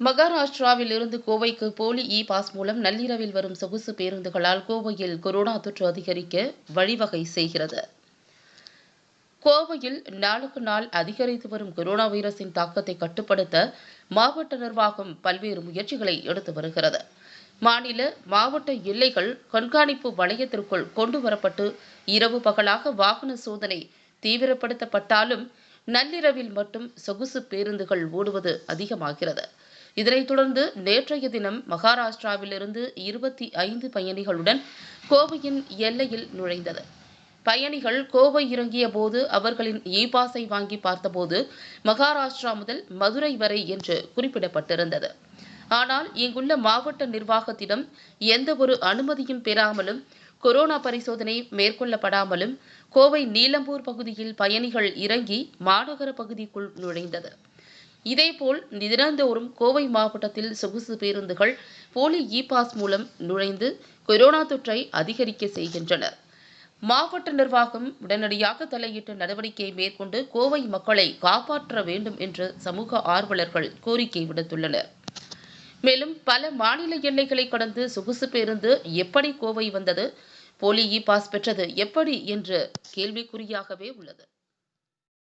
மகாராஷ்டிராவில் இருந்து கோவைக்கு போலி பாஸ் மூலம் நள்ளிரவில் வரும் சொகுசு பேருந்துகளால் கோவையில் கொரோனா தொற்று அதிகரிக்க வழிவகை செய்கிறது. கோவையில் நாளுக்கு நாள் அதிகரித்து வரும் கொரோனா வைரஸின் தாக்கத்தை கட்டுப்படுத்த மாவட்ட நிர்வாகம் பல்வேறு முயற்சிகளை எடுத்து வருகிறது. மாநில, மாவட்ட எல்லைகள் கண்காணிப்பு வளையத்திற்குள் கொண்டு வரப்பட்டு இரவு பகலாக வாகன சோதனை தீவிரப்படுத்தப்பட்டாலும் நள்ளிரவில் மட்டும் சொகுசு பேருந்துகள் ஓடுவது அதிகமாகிறது. இதனைத் தொடர்ந்து நேற்றைய தினம் மகாராஷ்டிராவிலிருந்து 25 பயணிகளுடன் கோவையின் எல்லையில் நுழைந்தது. பயணிகள் கோவை இறங்கிய போது அவர்களின் பாஸை வாங்கி பார்த்தபோது மகாராஷ்டிரா முதல் மதுரை வரை என்று குறிப்பிடப்பட்டிருந்தது. ஆனால் இங்குள்ள மாவட்ட நிர்வாகத்திடம் எந்த ஒரு அனுமதியும் பெறாமலும் கொரோனா பரிசோதனை மேற்கொள்ளப்படாமலும் கோவை நீலம்பூர் பகுதியில் பயணிகள் இறங்கி மாநகர பகுதிக்குள் நுழைந்தது. இதேபோல் தினந்தோறும் கோவை மாவட்டத்தில் சொகுசு பேருந்துகள் போலி பாஸ் மூலம் நுழைந்து கொரோனா தொற்றை அதிகரிக்க செய்கின்றனர். மாவட்ட நிர்வாகம் உடனடியாக தலையிட்டு நடவடிக்கை மேற்கொண்டு கோவை மக்களை காப்பாற்ற வேண்டும் என்று சமூக ஆர்வலர்கள் கோரிக்கை விடுத்துள்ளனர். மேலும் பல மாநில எல்லைகளை கடந்து சொகுசு பேருந்து எப்படி கோவை வந்தது, போலி பாஸ் பெற்றது எப்படி என்ற கேள்விக்குறியாகவே உள்ளது.